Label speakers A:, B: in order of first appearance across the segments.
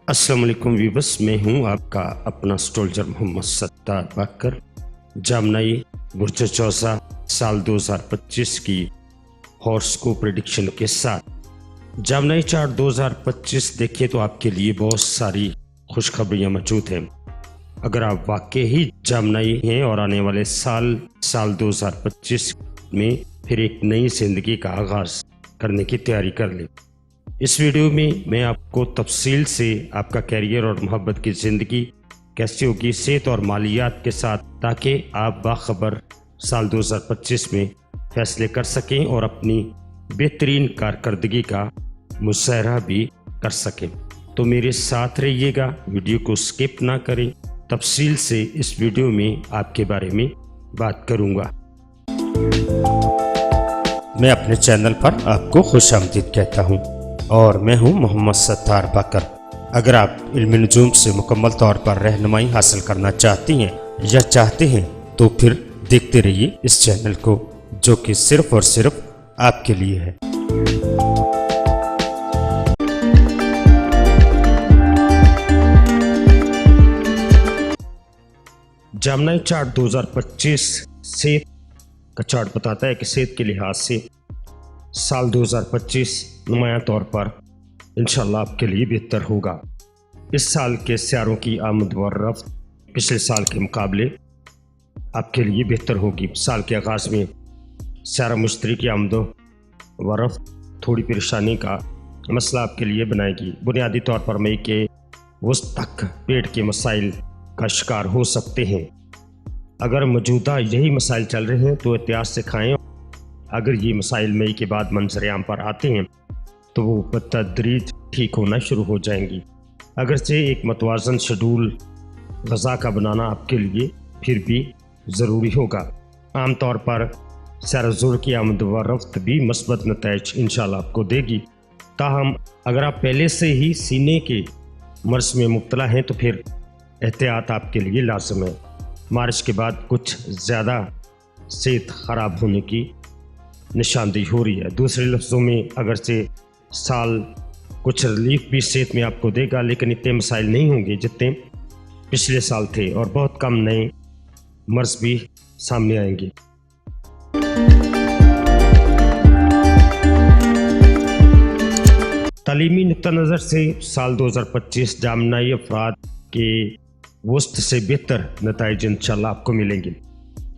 A: السلام علیکم ویورس، میں ہوں آپ کا اپنا اسٹرولجر محمد ستار باکر۔ جامنائی برج چوسا سال 2025 کی ہارسکوپ پریڈکشن کے ساتھ جامنائی چارٹ 2025 دیکھیں تو آپ کے لیے بہت ساری خوشخبریاں موجود ہیں۔ اگر آپ واقعی جامنائی ہیں اور آنے والے سال 2025 میں پھر ایک نئی زندگی کا آغاز کرنے کی تیاری کر لیں۔ اس ویڈیو میں میں آپ کو تفصیل سے آپ کا کیریئر اور محبت کی زندگی کیسی ہوگی، صحت اور مالیات کے ساتھ، تاکہ آپ باخبر سال 2025 میں فیصلے کر سکیں اور اپنی بہترین کارکردگی کا مظاہرہ بھی کر سکیں۔ تو میرے ساتھ رہیے گا، ویڈیو کو سکپ نہ کریں، تفصیل سے اس ویڈیو میں آپ کے بارے میں بات کروں گا۔ میں اپنے چینل پر آپ کو خوش آمدید کہتا ہوں اور میں ہوں محمد ستار باکر۔ اگر آپ علم نجوم سے مکمل طور پر رہنمائی حاصل کرنا چاہتی ہیں یا چاہتے ہیں تو پھر دیکھتے رہیے اس چینل کو، جو کہ صرف اور صرف آپ کے لیے ہے۔ جامنائی چارٹ 2025 صحت کا چارٹ بتاتا ہے کہ صحت کے لحاظ سے سال 2025 نمایاں طور پر انشاءاللہ آپ کے لیے بہتر ہوگا۔ اس سال کے سیاروں کی آمد و رفت پچھلے سال کے مقابلے آپ کے لیے بہتر ہوگی۔ سال کے آغاز میں سیارہ مشتری کی آمد و رفت تھوڑی پریشانی کا مسئلہ آپ کے لیے بنائے گی۔ بنیادی طور پر مئی کے وسط تک پیٹ کے مسائل کا شکار ہو سکتے ہیں۔ اگر موجودہ یہی مسائل چل رہے ہیں تو احتیاط سے کھائیں۔ اگر یہ مسائل مئی کے بعد منظر عام پر آتے ہیں تو وہ بتدریج ٹھیک ہونا شروع ہو جائیں گی۔ اگرچہ ایک متوازن شیڈول غذا کا بنانا آپ کے لیے پھر بھی ضروری ہوگا۔ عام طور پر سیارہ زور کی آمد و رفت بھی مثبت نتائج انشاءاللہ آپ کو دے گی۔ تاہم اگر آپ پہلے سے ہی سینے کے مرض میں مبتلا ہیں تو پھر احتیاط آپ کے لیے لازم ہے۔ مارچ کے بعد کچھ زیادہ صحت خراب ہونے کی نشاندہی ہو رہی ہے۔ دوسرے لفظوں میں اگرچہ سال کچھ ریلیف بھی صحت میں آپ کو دے گا، لیکن اتنے مسائل نہیں ہوں گے جتنے پچھلے سال تھے، اور بہت کم نئے مرض بھی سامنے آئیں گے۔ تعلیمی نقطہ نظر سے سال 2025 جامنائی افراد کے وسط سے بہتر نتائج انشاءاللہ آپ کو ملیں گے۔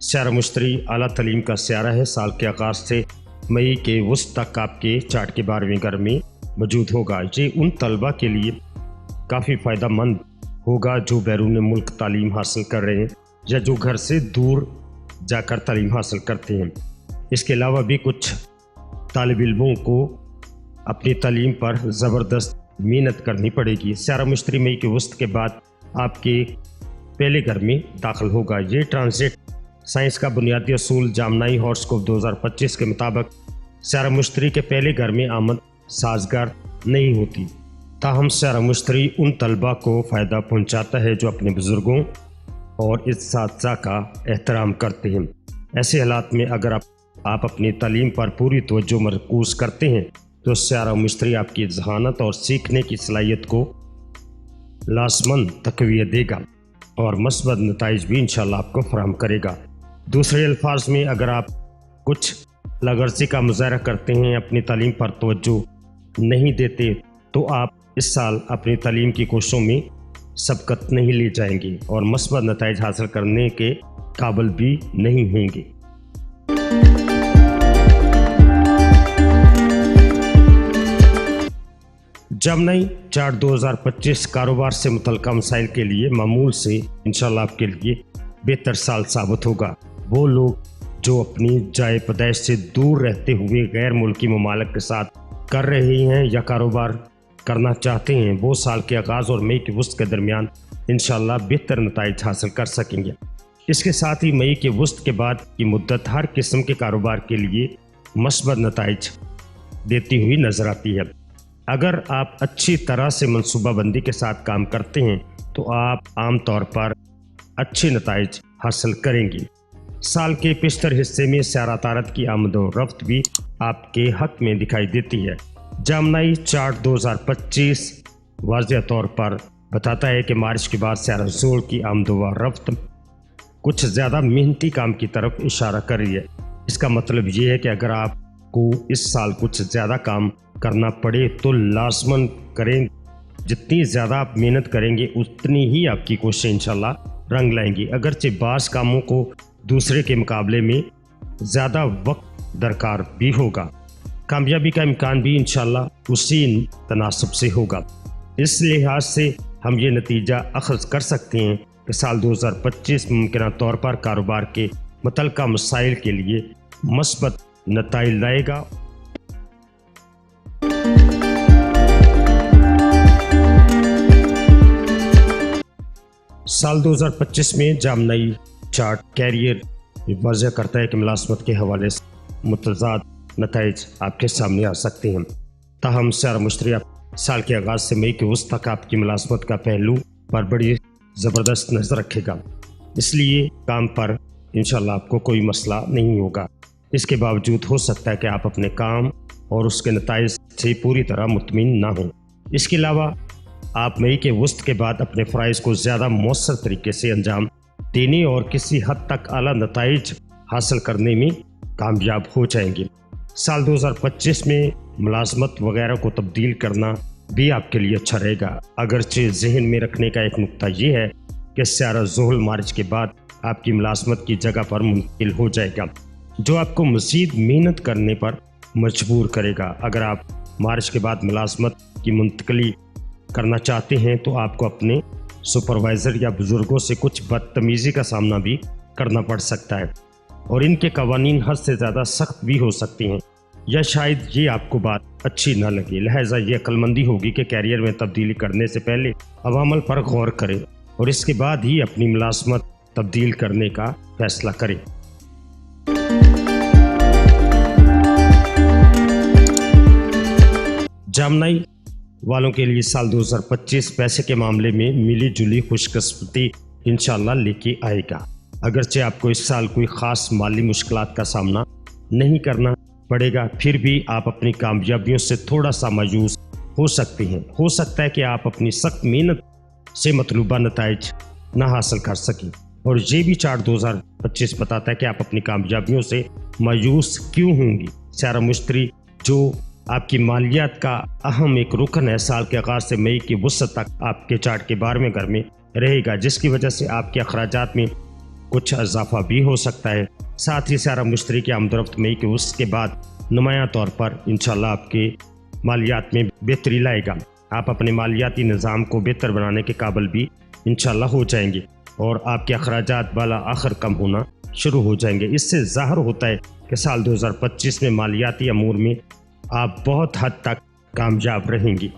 A: سیارہ مشتری اعلیٰ تعلیم کا سیارہ ہے۔ سال کے آغاز سے مئی کے وسط تک آپ کے چارٹ کے 12ویں گھر میں موجود ہوگا۔ یہ ان طلبہ کے لیے کافی فائدہ مند ہوگا جو بیرون ملک تعلیم حاصل کر رہے ہیں یا جو گھر سے دور جا کر تعلیم حاصل کرتے ہیں۔ اس کے علاوہ بھی کچھ طالب علموں کو اپنی تعلیم پر زبردست محنت کرنی پڑے گی۔ سیارہ مشتری مئی کے وسط کے بعد آپ کے پہلے گھر میں داخل ہوگا۔ یہ ٹرانزٹ سائنس کا بنیادی اصول جامنائی ہارسکوپ 2025 کے مطابق سیارہ مشتری کے پہلے گھر میں آمد سازگار نہیں ہوتی۔ تاہم سیارہ مشتری ان طلباء کو فائدہ پہنچاتا ہے جو اپنے بزرگوں اور اساتذہ کا احترام کرتے ہیں۔ ایسے حالات میں اگر آپ اپنی تعلیم پر پوری توجہ مرکوز کرتے ہیں تو سیارہ مشتری آپ کی ذہانت اور سیکھنے کی صلاحیت کو لازماً تقویت دے گا اور مثبت نتائج بھی انشاءاللہ آپ کو فراہم کرے گا۔ دوسرے الفاظ میں اگر آپ کچھ لغرضی کا مظاہرہ کرتے ہیں، اپنی تعلیم پر توجہ نہیں دیتے، تو آپ اس سال اپنی تعلیم کی کوششوں میں سبقت نہیں لے جائیں گے اور مثبت نتائج حاصل کرنے کے قابل بھی نہیں ہوں گے۔ جامنائی چارٹ 2025 کاروبار سے متعلقہ مسائل کے لیے معمول سے انشاءاللہ آپ کے لیے بہتر سال ثابت ہوگا۔ وہ لوگ جو اپنی جائے پیدائش سے دور رہتے ہوئے غیر ملکی ممالک کے ساتھ کر رہے ہیں یا کاروبار کرنا چاہتے ہیں، وہ سال کے آغاز اور مئی کے وسط کے درمیان انشاءاللہ بہتر نتائج حاصل کر سکیں گے۔ اس کے ساتھ ہی مئی کے وسط کے بعد کی مدت ہر قسم کے کاروبار کے لیے مثبت نتائج دیتی ہوئی نظر آتی ہے۔ اگر آپ اچھی طرح سے منصوبہ بندی کے ساتھ کام کرتے ہیں تو آپ عام طور پر اچھے نتائج حاصل کریں گے۔ سال کے پیشتر حصے میں سیارہ عطارد کی آمد و رفت بھی آپ کے حق میں دکھائی دیتی ہے۔ جامنائی چارٹ 2025 वाज़ेह तौर पर बताता है कि मार्च के बाद स्यारा ज़ोहल की आमद व रफ्त कुछ ज़्यादा मेहनती काम की तरफ इशारा कर रही है। इसका मतलब ये है कि अगर आपको इस साल कुछ ज़्यादा काम करना पड़े तो लाज़मन करें। जितनी ज़्यादा आप मेहनत करेंगे उतनी ही आपकी कोशिशें इंशाल्लाह रंग लाएंगी। अगरचे बाज़ कामों को दूसरे के मुकाबले में ज़्यादा वक्त दरकार भी होगा, कामयाबी का इम्कान भी इंशाल्लाह उसी तनासब से होगा। इस लिहाज से हम ये नतीजा अखज़ कर सकते हैं कि साल 2025 मुमकिन तौर पर कारोबार के मुतल्लिका मसाइल के लिए मस्बत नताइज लाएगा। साल 2025 में जामनाई चार्ट कैरियर वाज़ेह करता है कि मुलाज़मत के हवाले से मुतज़ाद नताइज आपके सामने आ सकते हैं। ताहम स्यारा मुश्तरी साल के आगाज़ से मई के वस्त तक आपकी मुलाज़मत का पहलू पर बड़ी ज़बरदस्त नज़र रखेगा, इसलिए काम पर इंशाल्लाह आपको कोई मसला नहीं होगा। इसके बावजूद हो सकता है कि आप अपने काम और उसके नताइज से पूरी तरह मुतमिन ना हों। इसके अलावा आप मई के वस्त के बाद अपने फ़राइज़ को ज़्यादा मौसर तरीके से अंजाम देने और किसी हद तक आला नताइज हासिल करने में कामयाब हो जाएंगे। साल 2025 में मुलाज़मत वगैरह को तब्दील करना भी आपके लिए अच्छा रहेगा। अगरचे जहन में रखने का एक नुक्ता ये है कि स्यारा ज़ोहल मार्च के बाद आपकी मुलाज़मत की जगह पर मुंतकिल हो जाएगा, जो आपको मज़ीद मेहनत करने पर मजबूर करेगा। अगर आप मार्च के बाद मुलाज़मत की मुंतकली करना चाहते हैं तो आपको अपने सुपरवाइज़र या बुज़ुर्गों से कुछ बदतमीज़ी का सामना भी करना पड़ सकता है और इनके कवानीन हद से ज़्यादा सख्त भी हो सकते हैं, या शायद ये आपको बात अच्छी ना लगे। लिहाजा ये अक्लमंदी होगी कि कैरियर में तब्दीली करने से पहले अवामल पर गौर करें और इसके बाद ही अपनी मुलाज़मत तब्दील करने का फैसला करें। जामनाई वालों के लिए साल 2025 पैसे के मामले में मिली जुली खुशकिस्मती इंशाल्लाह लेके आएगा। अगरचे आपको इस साल कोई ख़ास माली मुश्किलात का सामना नहीं करना पड़ेगा, फिर भी आप अपनी कामयाबियों से थोड़ा सा मायूस हो सकते हैं। हो सकता है कि आप अपनी सख्त मेहनत से मतलूबा नताइज ना हासिल कर सकें, और ये भी चार्ट 2025 बताता है कि आप अपनी कामयाबियों से मायूस क्यों होंगी। स्यारा मुश्तरी जो आपकी मालियात का अहम एक रुकन है, साल के आगाज़ से मई के वसत तक आपके चार्ट के 12वें घर में रहेगा, जिसकी वजह से आपके अखराजात में कुछ इजाफा भी हो सकता है। साथ ही स्यारा मुश्तरी की आमदरफ्त मई के वसत के बाद नुमायां तौर पर इंशाल्लाह आपके मालियात में बेहतरी लाएगा। आप अपने मालियाती निज़ाम को बेहतर बनाने के काबिल भी इंशाल्लाह हो जाएंगे और आपके अखराजात बाला आखिर कम होना शुरू हो जाएंगे। इससे ज़ाहिर होता है कि साल 2025 में मालियाती अमूर में आप बहुत हद तक कामयाब रहेंगी।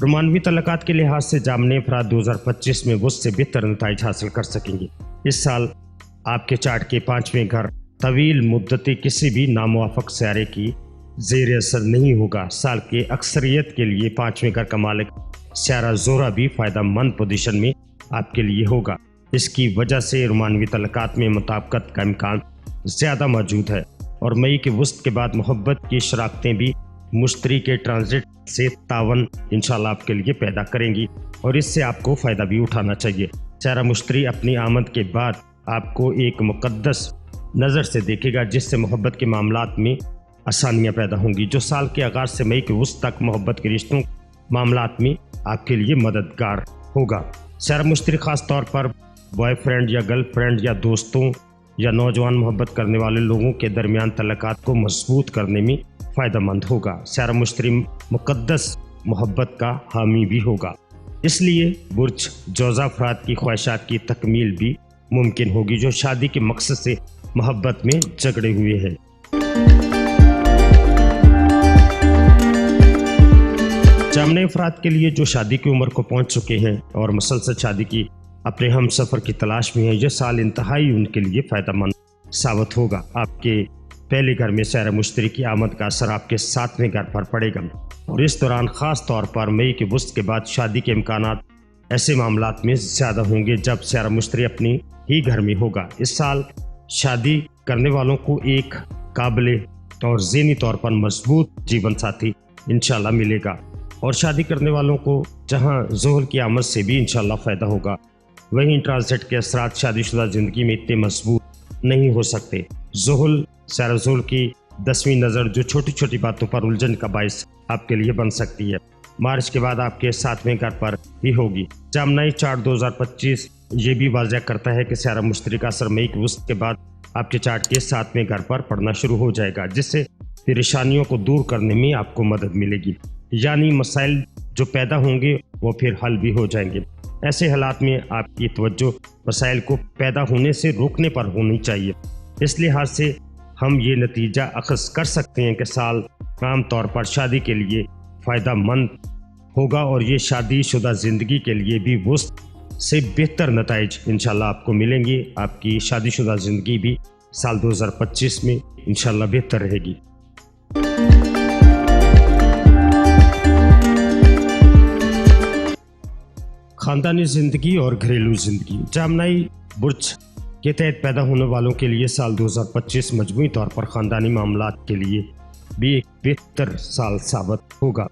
A: रोमानवी तल्लुकात के लिहाज से जामने अफराद 2025 में वुस्त से बेहतर नताइज हासिल कर सकेंगे। इस साल आपके चार्ट के 5वें घर तवील मुद्दती किसी भी नामुवाफक स्यारे की ज़ेर असर नहीं होगा। साल के अक्सरियत के लिए 5वें घर का मालिक स्यारा ज़ोहरा भी फ़ायदा मंद पोजीशन में आपके लिए होगा। इसकी वजह से रोमानवी तल्लुकात में मुताबिकत का इम्कान ज़्यादा मौजूद है और मई के वस्त के बाद मोहब्बत की शराकतें भी मुश्तरी के ट्रांजिट से तावन इंशाल्लाह आपके लिए पैदा करेंगी और इससे आपको फ़ायदा भी उठाना चाहिए। स्यारा मुश्तरी अपनी आमद के बाद आपको एक मुक़द्दस नज़र से देखेगा, जिससे मोहब्बत के मामलात में आसानियाँ पैदा होंगी, जो साल के आगाज़ से मई के वस्त तक मोहब्बत के रिश्तों मामलात में आपके लिए मददगार होगा। स्यारा मुश्तरी ख़ास तौर पर बॉयफ्रेंड या गर्लफ्रेंड या दोस्तों या नौजवान मोहब्बत करने वाले लोगों के दरमियान तल्लुकात को मजबूत करने में फ़ायदा मंद होगा। स्यारा मुश्तरी मुक़द्दस मोहब्बत का हामी भी होगा, इसलिए बुर्ज जोज़ा अफराद की ख्वाहिशात की तकमील भी मुमकिन होगी, जो शादी के मकसद से मोहब्बत में झगड़े हुए हैं। जामने अफराद के लिए जो शादी की उम्र को पहुंच चुके हैं और मुसलसल शादी की अपने हम सफ़र की तलाश में है, यह साल इंतहाई उनके लिए फ़ायदेमंद साबित होगा। आपके पहले घर में स्यारा मुश्तरी की आमद का असर आपके 7वें घर पर पड़ेगा और इस दौरान ख़ास तौर पर मई के वस्त के बाद शादी के इम्कानात ऐसे मामलात में ज़्यादा होंगे जब स्यारा मुश्तरी अपनी ही घर में होगा। इस साल शादी करने वालों को एक काबिल और ज़हनी तौर पर मजबूत जीवन साथी इंशाल्लाह मिलेगा। और शादी करने वालों को जहां ज़ोहल की आमद से भी इंशाल्लाह फ़ायदा होगा, वहीं ट्रांजिट के असरात शादीशुदा ज़िंदगी में इतने मजबूत नहीं हो सकते। ज़ोहल सारा ज़ोहल की 10वीं नज़र जो छोटी छोटी बातों पर उलझन का बायस आपके लिए बन सकती है, मार्च के बाद आपके 7वें घर पर भी होगी। जामनाई चार्ट 2025 ये भी वाज़ह करता है कि सारा मुश्तरी का असर मई के वस्त के बाद आपके चार्ट के 7वें घर पर पड़ना शुरू हो जाएगा, जिससे परेशानियों को दूर करने में आपको मदद मिलेगी। यानी मसाइल जो पैदा होंगे वो फिर हल भी हो जाएंगे। ऐसे हालात में आपकी तवज्जो मसाइल को पैदा होने से रोकने पर होनी चाहिए। इस लिहाज से हम ये नतीजा अखज़ कर सकते हैं कि साल आम तौर पर शादी के लिए फ़ायदा मंद होगा और ये शादीशुदा ज़िंदगी के लिए भी वस्त से बेहतर नताइज इंशाल्लाह आपको मिलेंगे। आपकी शादीशुदा ज़िंदगी भी साल 2025 में इंशाल्लाह बेहतर रहेगी। ख़ानदानी ज़िंदगी और घरेलू ज़िंदगी। जामनाई बुर्ज के तहत पैदा होने वालों के लिए साल 2025 मजमूई तौर पर ख़ानदानी मामलात के लिए भी एक बेहतर साल साबित होगा।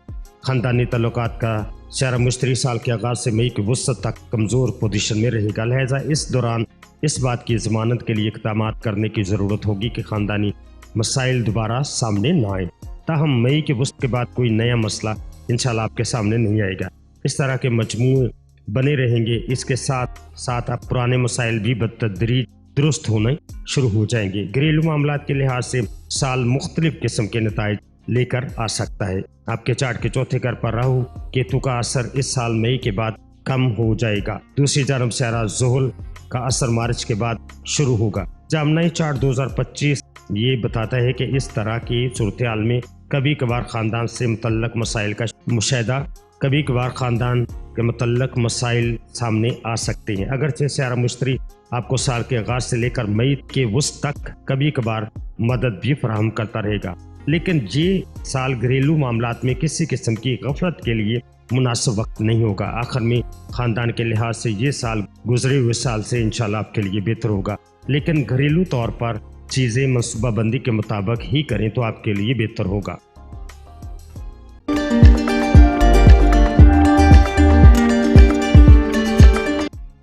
A: ख़ानदानी तल्लुकात का सारा मुश्तरी साल के आगाज़ से मई के वसत तक कमज़ोर पोजीशन में रहेगा। लिहाजा इस दौरान इस बात की ज़मानत के लिए इक़दामात करने की ज़रूरत होगी कि ख़ानदानी मसाइल दोबारा सामने न आए। ताहम मई के वसत के बाद कोई नया मसला इंशाल्लाह आपके सामने नहीं आएगा। इस तरह के मजमूए बने रहेंगे। इसके साथ साथ अब पुराने मसाइल भी बतदरीज दुरुस्त होने शुरू हो जाएंगे। घरेलू मामलात के लिहाज से साल मुख्तलिफ किस्म के नताइज लेकर आ सकता है। आपके चार्ट के चौथे घर पर राहु केतु का असर इस साल मई के बाद कम हो जाएगा। दूसरी जानब सारा ज़ोहल का असर मार्च के बाद शुरू होगा। जामनाई चार्ट 2025 ये बताता है कि इस तरह की सूरत हाल में कभी कभार ख़ानदान से मुतल्लक मसाइल का मुशाहिदा कभी कभार ख़ानदान के मुतल्लक मसाइल सामने आ सकते हैं। अगरचे सारा मुश्तरी आपको साल के आगाज़ से लेकर मई के वस्त तक कभी कभार मदद भी फराहम करता रहेगा, लेकिन ये साल घरेलू मामलात में किसी किस्म की गफलत के लिए मुनासिब वक्त नहीं होगा। आखिर में ख़ानदान के लिहाज से ये साल गुजरे हुए साल से इंशाल्लाह आपके लिए बेहतर होगा, लेकिन घरेलू तौर पर चीज़ें मनसूबाबंदी के मुताबिक ही करें तो आपके लिए बेहतर होगा।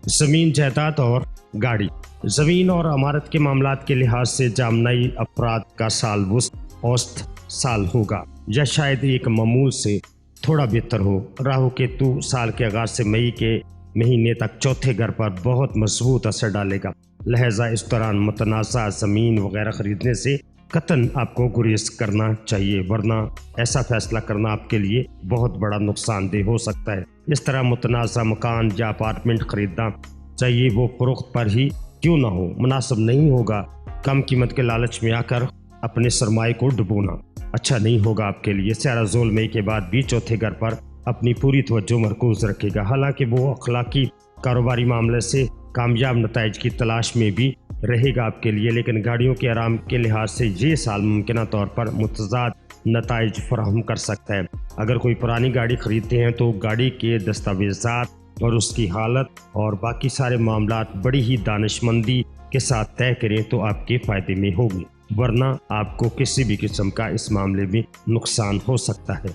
A: ज़मीन जायदाद और गाड़ी। ज़मीन और अमारत के मामलात के लिहाज से जामनाई अफराद का साल वस्त औसत साल होगा या शायद एक मामूल से थोड़ा बेहतर हो। राहु केतु साल के आगाज़ से मई के महीने तक चौथे घर पर बहुत मजबूत असर डालेगा। लिहाजा इस दौरान मुतनाज़ा ज़मीन वगैरह ख़रीदने से कतन आपको गुरेज करना चाहिए, वरना ऐसा फैसला करना आपके लिए बहुत बड़ा नुकसानदेह हो सकता है। इस तरह मुतनाज़ा मकान या अपार्टमेंट ख़रीदना चाहिए, वो फ़रोख्त पर ही क्यों ना हो। मुनासिब नहीं होगा कम कीमत के लालच में आकर अपने सरमाए को डुबोना, अच्छा नहीं होगा आपके लिए। सारा ज़ोहल मई के बाद भी चौथे घर पर अपनी पूरी तवज्जो मरकूज़ रखेगा। हालांकि वो अखलाकी कारोबारी मामले से कामयाब नताइज की तलाश में भी रहेगा आपके लिए, लेकिन गाड़ियों के आराम के लिहाज से ये साल मुमकिन तौर पर मुतज़ाद नताइज फराहम कर सकता है। अगर कोई पुरानी गाड़ी ख़रीदते हैं तो गाड़ी के दस्तावेज़ात और उसकी हालत और बाकी सारे मामलात बड़ी ही दानिशमंदी के साथ तय करें तो आपके फ़ायदे में होगी, वरना आपको किसी भी किस्म का इस मामले में नुकसान हो सकता है।